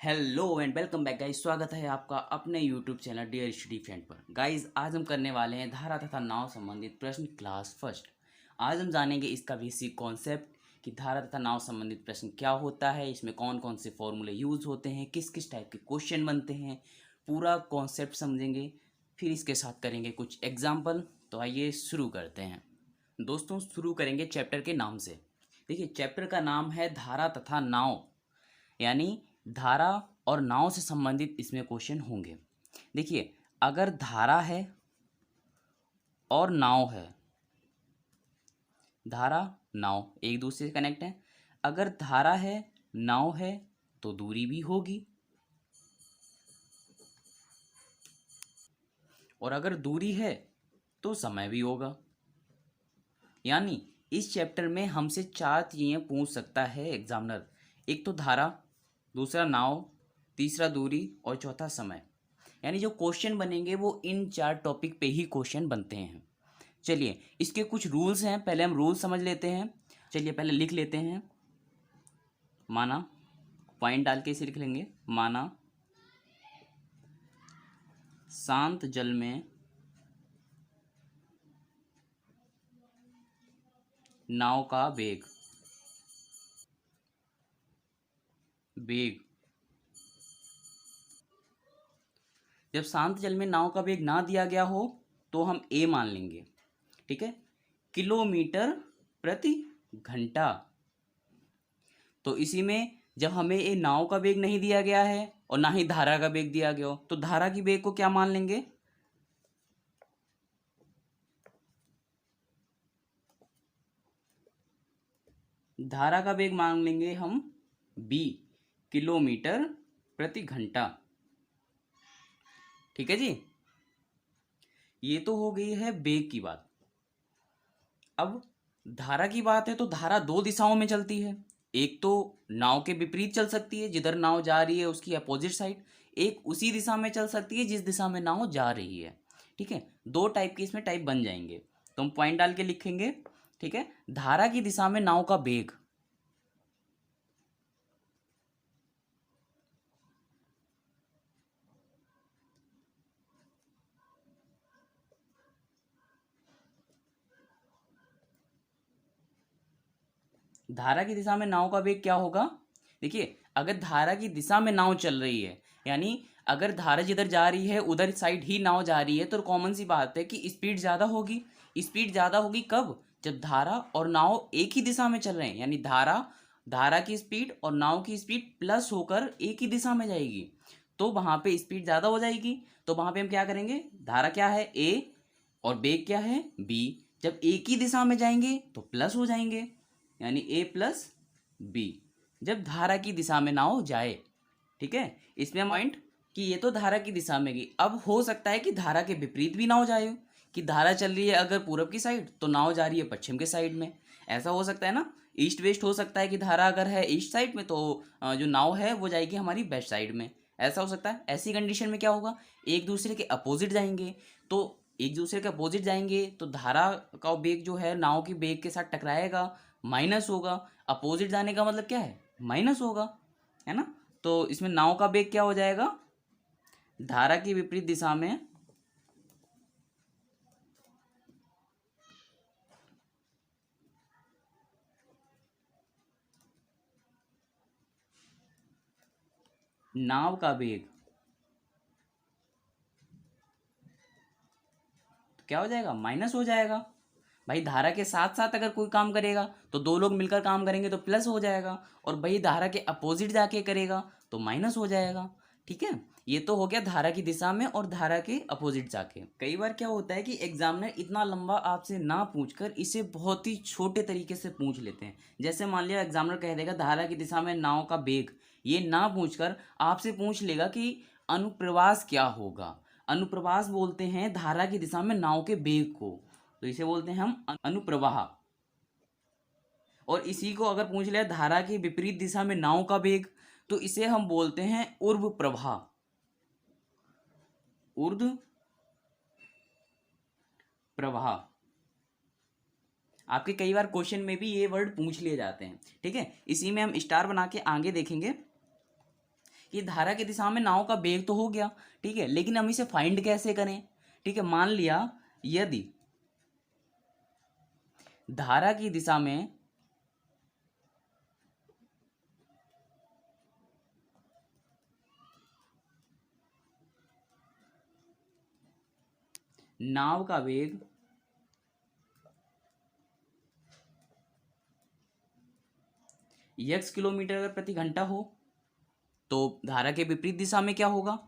Hello and welcome back guys. स्वागत है आपका अपने YouTube channel dear study friend पर। गाइस आज हम करने वाले हैं धारा तथा नाव संबंधित प्रश्न क्लास फर्स्ट। आज हम जानेंगे इसका बेसिक कॉन्सेप्ट कि धारा तथा नाव संबंधित प्रश्न क्या होता है, इसमें कौन कौन से फॉर्मूले यूज़ होते हैं, किस किस टाइप के क्वेश्चन बनते हैं, पूरा कॉन्सेप्ट समझेंगे। फिर इसके साथ करेंगे कुछ एग्जाम्पल। तो आइए शुरू करते हैं दोस्तों। शुरू करेंगे चैप्टर के नाम से। देखिए चैप्टर का नाम है धारा तथा नाव, यानी धारा और नाव से संबंधित इसमें क्वेश्चन होंगे। देखिए अगर धारा है और नाव है, धारा नाव एक दूसरे से कनेक्ट है। अगर धारा है नाव है तो दूरी भी होगी, और अगर दूरी है तो समय भी होगा। यानी इस चैप्टर में हमसे चार चीज़ें पूछ सकता है एग्जामिनर। एक तो धारा, दूसरा नाव, तीसरा दूरी और चौथा समय। यानी जो क्वेश्चन बनेंगे वो इन चार टॉपिक पे ही क्वेश्चन बनते हैं। चलिए इसके कुछ रूल्स हैं, पहले हम रूल्स समझ लेते हैं। चलिए पहले लिख लेते हैं। माना, पॉइंट डाल के इसे लिख लेंगे। माना शांत जल में नाव का वेग जब शांत जल में नाव का वेग ना दिया गया हो तो हम ए मान लेंगे, ठीक है, किलोमीटर प्रति घंटा। तो इसी में जब हमें ये नाव का वेग नहीं दिया गया है और ना ही धारा का वेग दिया गया हो तो धारा की वेग को क्या मान लेंगे, धारा का वेग मान लेंगे हम बी, किलोमीटर प्रति घंटा। ठीक है जी, ये तो हो गई है वेग की बात। अब धारा की बात है तो धारा दो दिशाओं में चलती है। एक तो नाव के विपरीत चल सकती है, जिधर नाव जा रही है उसकी अपोजिट साइड। एक उसी दिशा में चल सकती है जिस दिशा में नाव जा रही है। ठीक है, दो टाइप के इसमें टाइप बन जाएंगे। तो हम पॉइंट डाल के लिखेंगे। ठीक है, धारा की दिशा में नाव का वेग, धारा की दिशा में नाव का वेग क्या होगा। देखिए अगर धारा की दिशा में नाव चल रही है, यानी अगर धारा जिधर जा रही है उधर साइड ही नाव जा रही है, तो कॉमन सी बात है कि स्पीड ज़्यादा होगी। स्पीड ज़्यादा होगी कब, जब धारा और नाव एक ही दिशा में चल रहे हैं। यानी धारा धारा की स्पीड और नाव की स्पीड प्लस होकर एक ही दिशा में जाएगी, तो वहाँ पे स्पीड ज़्यादा हो जाएगी। तो वहाँ पे हम क्या करेंगे, धारा क्या है ए और वेग क्या है बी, जब एक ही दिशा में जाएंगे तो प्लस हो जाएंगे, यानी ए प्लस बी जब धारा की दिशा में नाव जाए। ठीक है, इसमें पॉइंट कि ये तो धारा की दिशा में गई। अब हो सकता है कि धारा के विपरीत भी नाव जाए, कि धारा चल रही है अगर पूरब की साइड तो नाव जा रही है पश्चिम के साइड में। ऐसा हो सकता है ना, ईस्ट वेस्ट हो सकता है कि धारा अगर है ईस्ट साइड में तो जो नाव है वो जाएगी हमारी वेस्ट साइड में। ऐसा हो सकता है। ऐसी कंडीशन में क्या होगा, एक दूसरे के अपोजिट जाएंगे। तो एक दूसरे के अपोजिट जाएंगे तो धारा का वेग जो है नाव की वेग के साथ टकराएगा, माइनस होगा। अपोजिट जाने का मतलब क्या है, माइनस होगा, है ना। तो इसमें नाव का वेग क्या हो जाएगा, धारा की विपरीत दिशा में नाव का वेग तो क्या हो जाएगा, माइनस हो जाएगा। भाई धारा के साथ साथ अगर कोई काम करेगा तो दो लोग मिलकर काम करेंगे तो प्लस हो जाएगा, और भाई धारा के अपोजिट जाके करेगा तो माइनस हो जाएगा। ठीक है, ये तो हो गया धारा की दिशा में और धारा के अपोजिट जाके। कई बार क्या होता है कि एग्जामिनर इतना लंबा आपसे ना पूछकर इसे बहुत ही छोटे तरीके से पूछ लेते हैं। जैसे मान लिया एग्जामिनर कह देगा धारा की दिशा में नाव का वेग, ये ना पूछकर आपसे पूछ लेगा कि अनुप्रवास क्या होगा। अनुप्रवास बोलते हैं धारा की दिशा में नाव के वेग को, तो इसे बोलते हैं हम अनुप्रवाह। और इसी को अगर पूछ लिया धारा की विपरीत दिशा में नाव का वेग, तो इसे हम बोलते हैं ऊर्ध्व प्रवाह, ऊर्ध्व प्रवाह। आपके कई बार क्वेश्चन में भी ये वर्ड पूछ लिए जाते हैं। ठीक है, इसी में हम स्टार बना के आगे देखेंगे कि धारा की दिशा में नाव का वेग तो हो गया, ठीक है, लेकिन हम इसे फाइंड कैसे करें। ठीक है, मान लिया यदि धारा की दिशा में नाव का वेग x किलोमीटर प्रति घंटा हो, तो धारा के विपरीत दिशा में क्या होगा।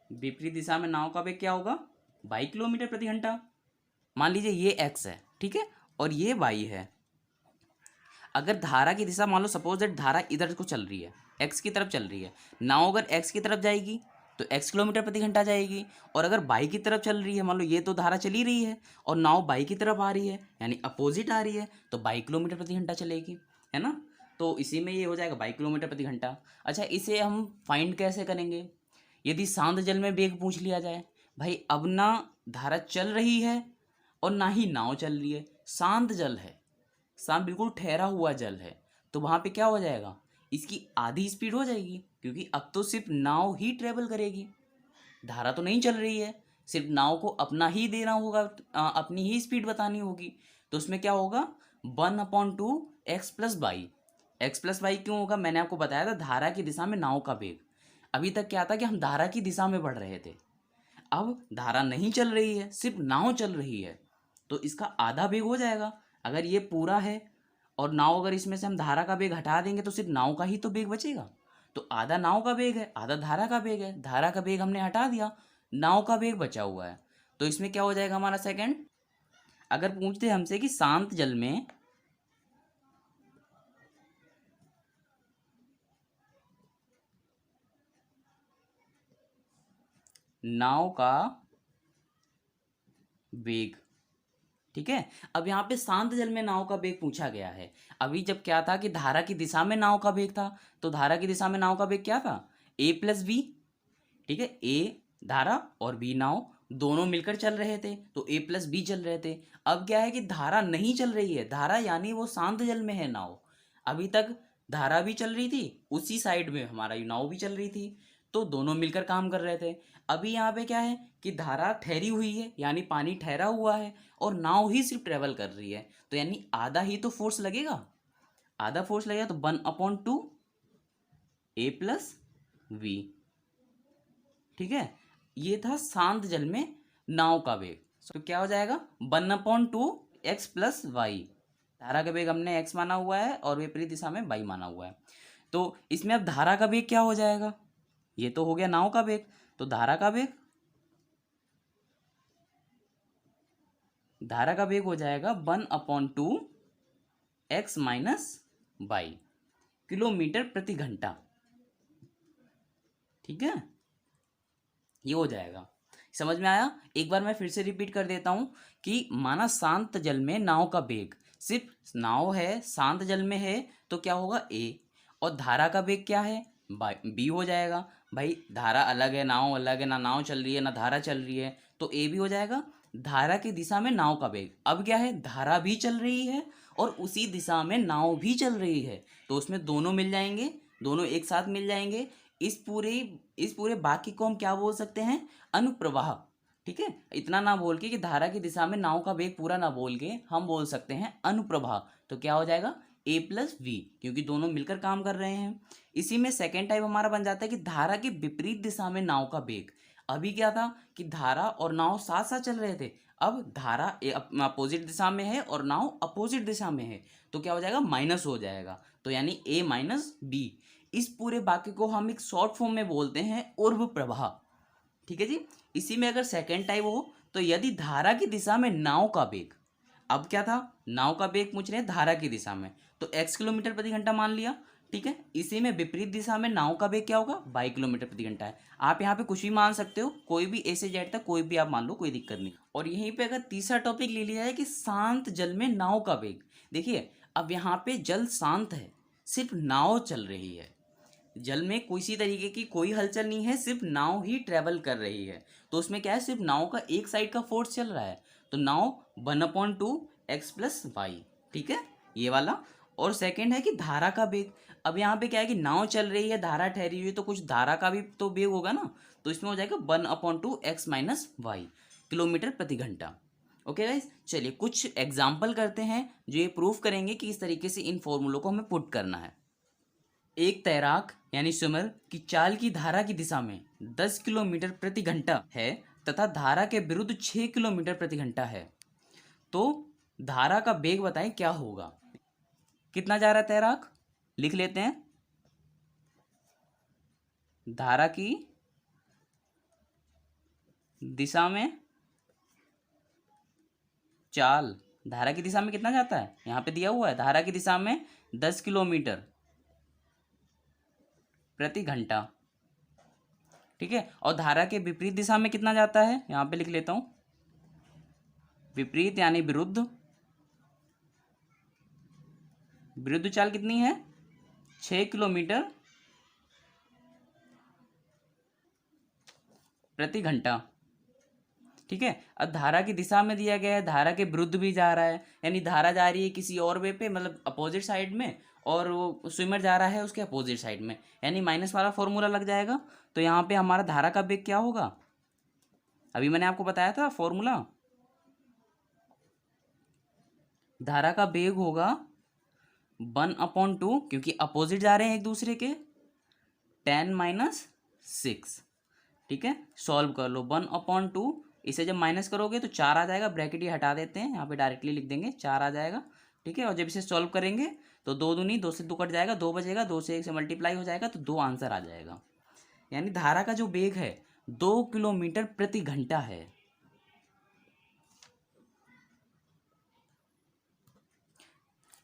विपरीत दिशा में नाव का वेग क्या होगा, 22 किलोमीटर प्रति घंटा। मान लीजिए ये x है, ठीक है, और ये y है। अगर धारा की दिशा, मान लो सपोज दैट धारा इधर को चल रही है, x की तरफ चल रही है, नाव अगर x की तरफ जाएगी तो x किलोमीटर प्रति घंटा जाएगी, और अगर y की तरफ चल रही है, मान लो ये तो धारा चली रही है और नाव y की तरफ आ रही है, यानी अपोजिट आ रही है, तो 22 किलोमीटर प्रति घंटा चलेगी, है ना। तो इसी में ये हो जाएगा 22 किलोमीटर प्रति घंटा। अच्छा, इसे हम फाइंड कैसे करेंगे। यदि शांत जल में वेग पूछ लिया जाए, भाई अब ना धारा चल रही है और ना ही नाव चल रही है, शांत जल है, शांत बिल्कुल ठहरा हुआ जल है, तो वहाँ पे क्या हो जाएगा, इसकी आधी स्पीड हो जाएगी, क्योंकि अब तो सिर्फ नाव ही ट्रेवल करेगी, धारा तो नहीं चल रही है, सिर्फ नाव को अपना ही देना होगा, अपनी ही स्पीड बतानी होगी। तो उसमें क्या होगा, 1/2 x plus y. X plus y क्यों होगा, मैंने आपको बताया था धारा की दिशा में नाव का वेग। अभी तक क्या था कि हम धारा की दिशा में बढ़ रहे थे, अब धारा नहीं चल रही है, सिर्फ नाव चल रही है, तो इसका आधा वेग हो जाएगा। अगर ये पूरा है और नाव, अगर इसमें से हम धारा का वेग हटा देंगे तो सिर्फ नाव का ही तो वेग बचेगा, तो आधा नाव का वेग है, आधा धारा का वेग है, धारा का वेग हमने हटा दिया, नाव का वेग बचा हुआ है। तो इसमें क्या हो जाएगा हमारा सेकंड। अगर पूछते हमसे कि शांत जल में नाव का वेग, ठीक है, अब यहाँ पे शांत जल में नाव का वेग पूछा गया है। अभी जब क्या था कि धारा की दिशा में नाव का वेग था, तो धारा की दिशा में नाव का वेग क्या था, a प्लस बी, ठीक है, ए धारा और बी नाव, दोनों मिलकर चल रहे थे, तो a प्लस बी चल रहे थे। अब क्या है कि धारा नहीं चल रही है, धारा यानी वो शांत जल में है नाव, अभी तक धारा भी चल रही थी, उसी साइड में हमारा नाव भी चल रही थी, तो दोनों मिलकर काम कर रहे थे। अभी यहाँ पे क्या है कि धारा ठहरी हुई है, यानी पानी ठहरा हुआ है, और नाव ही सिर्फ ट्रेवल कर रही है, तो यानी आधा ही तो फोर्स लगेगा, आधा फोर्स लगेगा, तो 1/2 a प्लस वी, ठीक है। ये था शांत जल में नाव का वेग, तो क्या हो जाएगा 1/2 x प्लस वाई। धारा का वेग हमने x माना हुआ है और विपरीत दिशा में y माना हुआ है, तो इसमें अब धारा का वेग क्या हो जाएगा, ये तो हो गया नाव का वेग, तो धारा का वेग, धारा का वेग हो जाएगा 1/2 x माइनस वाई किलोमीटर प्रति घंटा, ठीक है, ये हो जाएगा। समझ में आया। एक बार मैं फिर से रिपीट कर देता हूं कि माना शांत जल में नाव का वेग, सिर्फ नाव है शांत जल में है, तो क्या होगा a, और धारा का वेग क्या है b हो जाएगा। भाई धारा अलग है, नाव अलग है, ना नाव चल रही है ना धारा चल रही है, तो a भी हो जाएगा। धारा की दिशा में नाव का वेग, अब क्या है धारा भी चल रही है और उसी दिशा में नाव भी चल रही है, तो उसमें दोनों मिल जाएंगे, दोनों एक साथ मिल जाएंगे। इस पूरे वाक्य को हम क्या बोल सकते हैं, अनुप्रवाह, ठीक है। इतना ना बोल के कि धारा की दिशा में नाव का वेग पूरा ना बोल के हम बोल सकते हैं अनुप्रवाह, तो क्या हो जाएगा a प्लस वी, क्योंकि दोनों मिलकर काम कर रहे हैं। इसी में सेकेंड टाइप हमारा बन जाता है कि धारा के विपरीत दिशा में नाव का वेग। अभी क्या था कि धारा और नाव साथ साथ चल रहे थे, अब धारा अपोजिट दिशा में है और नाव अपोजिट दिशा में है, तो क्या हो जाएगा माइनस हो जाएगा, तो यानी a माइनस बी। इस पूरे वाक्य को हम एक शॉर्ट फॉर्म में बोलते हैं ऊर्ध्व प्रवाह, ठीक है जी। इसी में अगर सेकेंड टाइप हो तो यदि धारा की दिशा में नाव का वेग, अब क्या था नाव का वेग पूछ रहे हैं धारा की दिशा में, तो x किलोमीटर प्रति घंटा मान लिया, ठीक है। इसी में विपरीत दिशा में नाव का वेग क्या होगा 22 किलोमीटर प्रति घंटा है। आप यहाँ पे कुछ भी मान सकते हो, कोई भी ए से जेड तक कोई भी आप मान लो, कोई दिक्कत नहीं। और यहीं पे अगर तीसरा टॉपिक ले लिया जाए कि शांत जल में नाव का वेग, देखिए अब यहाँ पे जल शांत है, सिर्फ नाव चल रही है, जल में किसी तरीके की कोई हलचल नहीं है, सिर्फ नाव ही ट्रेवल कर रही है। तो उसमें क्या है, सिर्फ नाव का एक साइड का फोर्स चल रहा है। तो नाव 1/2x+y, ठीक है, ये वाला। और सेकंड है कि धारा का वेग। अब यहाँ पे क्या है कि नाव चल रही है, धारा ठहरी हुई है, तो कुछ धारा का भी तो वेग होगा ना। तो इसमें हो जाएगा 1/2x-y, किलोमीटर प्रति घंटा। ओके गाइस, चलिए कुछ एग्जाम्पल करते हैं जो ये प्रूफ करेंगे कि इस तरीके से इन फॉर्मूलों को हमें पुट करना है। एक तैराक यानी स्विमर की चाल की धारा की दिशा में 10 किलोमीटर प्रति घंटा है तथा धारा के विरुद्ध 6 किलोमीटर प्रति घंटा है, तो धारा का वेग बताएं क्या होगा। कितना जा रहा है तैराक, लिख लेते हैं। धारा की दिशा में चाल, धारा की दिशा में कितना जाता है, यहाँ पे दिया हुआ है, धारा की दिशा में 10 किलोमीटर प्रति घंटा, ठीक है। और धारा के विपरीत दिशा में कितना जाता है, यहाँ पे लिख लेता हूँ, विपरीत यानी विरुद्ध, विरुद्ध चाल कितनी है, 6 किलोमीटर प्रति घंटा, ठीक है। अब धारा की दिशा में दिया गया है, धारा के विरुद्ध भी जा रहा है, यानी धारा जा रही है किसी और वे पे, मतलब अपोजिट साइड में, और वो स्विमर जा रहा है उसके अपोजिट साइड में, यानी माइनस वाला फॉर्मूला लग जाएगा। तो यहाँ पे हमारा धारा का वेग क्या होगा, अभी मैंने आपको बताया था फॉर्मूला, धारा का वेग होगा 1/2, क्योंकि अपोजिट जा रहे हैं एक दूसरे के, 10-6, ठीक है। सॉल्व कर लो, 1/2, इसे जब माइनस करोगे तो 4 आ जाएगा, ब्रैकेट ये हटा देते हैं, यहाँ पे डायरेक्टली लिख देंगे 4 आ जाएगा, ठीक है। और जब इसे सॉल्व करेंगे तो 2 दूनी 2 से 2 कट जाएगा, 2 बचेगा, 2 से 1 से मल्टीप्लाई हो जाएगा, तो 2 आंसर आ जाएगा। यानी धारा का जो वेग है 2 किलोमीटर प्रति घंटा है।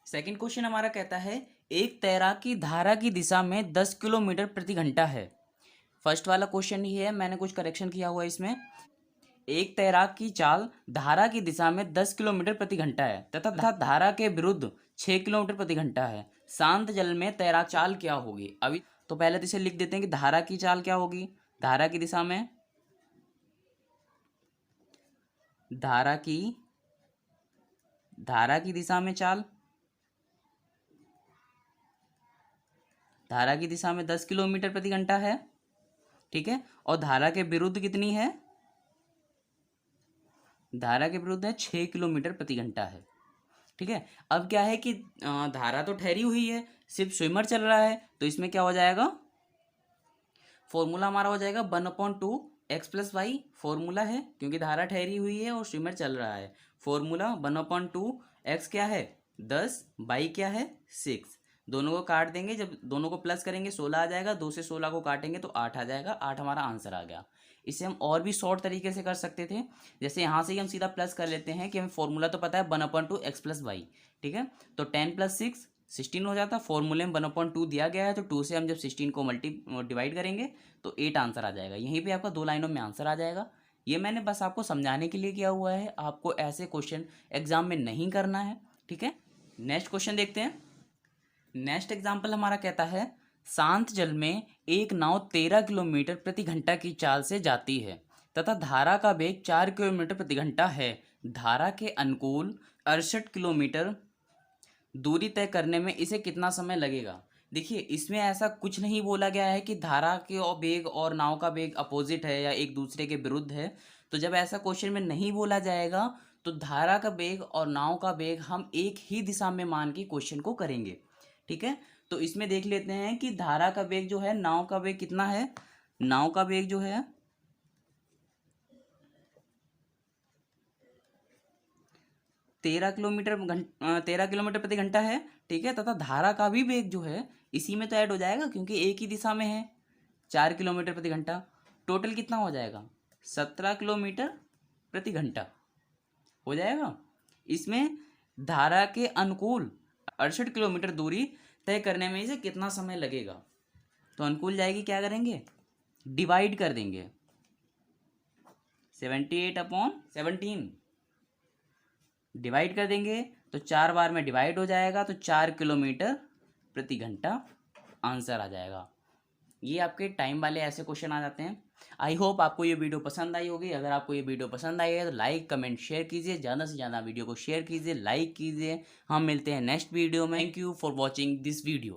सेकंड क्वेश्चन हमारा कहता है एक तैराक की धारा की दिशा में 10 किलोमीटर प्रति घंटा है। फर्स्ट वाला क्वेश्चन ही है, मैंने कुछ करेक्शन किया हुआ है इसमें। एक तैराक की चाल धारा की दिशा में 10 किलोमीटर प्रति घंटा है तथा धारा के विरुद्ध 6 किलोमीटर प्रति घंटा है, शांत जल में तैराक चाल क्या होगी। अभी तो पहले तो इसे लिख देते हैं कि धारा की चाल क्या होगी, धारा की दिशा में, धारा की दिशा में चाल, धारा की दिशा में 10 किलोमीटर प्रति घंटा है, ठीक है। और धारा के विरुद्ध कितनी है, धारा के विरुद्ध है 6 किलोमीटर प्रति घंटा है, ठीक है। अब क्या है कि धारा तो ठहरी हुई है, सिर्फ स्विमर चल रहा है, तो इसमें क्या हो जाएगा, फॉर्मूला हमारा हो जाएगा 1/2x+y, फॉर्मूला है क्योंकि धारा ठहरी हुई है और स्विमर चल रहा है। फॉर्मूला 1/2x क्या है 10, y क्या है 6, दोनों को काट देंगे, जब दोनों को प्लस करेंगे 16 आ जाएगा, 2 से 16 को काटेंगे तो 8 आ जाएगा, 8 हमारा आंसर आ गया। इसे हम और भी शॉर्ट तरीके से कर सकते थे, जैसे यहाँ से ही हम सीधा प्लस कर लेते हैं कि हमें फॉर्मूला तो पता है 1/2x+y, ठीक है। तो 10 + 6 16 हो जाता, फॉर्मूले में 1/2 दिया गया है, तो 2 से हम जब 16 को डिवाइड करेंगे तो 8 आंसर आ जाएगा। यहीं पे आपका 2 लाइनों में आंसर आ जाएगा। ये मैंने बस आपको समझाने के लिए किया हुआ है, आपको ऐसे क्वेश्चन एग्जाम में नहीं करना है, ठीक है। नेक्स्ट क्वेश्चन देखते हैं। नेक्स्ट एग्जाम्पल हमारा कहता है शांत जल में एक नाव 13 किलोमीटर प्रति घंटा की चाल से जाती है तथा धारा का वेग 4 किलोमीटर प्रति घंटा है, धारा के अनुकूल 68 किलोमीटर दूरी तय करने में इसे कितना समय लगेगा। देखिए इसमें ऐसा कुछ नहीं बोला गया है कि धारा के और वेग और नाव का वेग अपोजिट है या एक दूसरे के विरुद्ध है। तो जब ऐसा क्वेश्चन में नहीं बोला जाएगा तो धारा का वेग और नाव का वेग हम एक ही दिशा में मान के क्वेश्चन को करेंगे, ठीक है। तो इसमें देख लेते हैं कि धारा का वेग जो है, नाव का वेग कितना है, नाव का वेग जो है 13 किलोमीटर प्रति घंटा है, ठीक है। तथा धारा का भी वेग जो है इसी में तो ऐड हो जाएगा क्योंकि एक ही दिशा में है, 4 किलोमीटर प्रति घंटा, टोटल कितना हो जाएगा 17 किलोमीटर प्रति घंटा हो जाएगा। इसमें धारा के अनुकूल 68 किलोमीटर दूरी तय करने में इसे कितना समय लगेगा। तो अनुकूल जाएगी, क्या करेंगे, डिवाइड कर देंगे, 78/17 डिवाइड कर देंगे, तो 4 बार में डिवाइड हो जाएगा, तो 4 किलोमीटर प्रति घंटा आंसर आ जाएगा। ये आपके टाइम वाले ऐसे क्वेश्चन आ जाते हैं। आई होप आपको ये वीडियो पसंद आई होगी। अगर आपको ये वीडियो पसंद आई है तो लाइक कमेंट शेयर कीजिए, ज़्यादा से ज़्यादा वीडियो को शेयर कीजिए, लाइक कीजिए। हम मिलते हैं नेक्स्ट वीडियो में। Thank you for watching this video.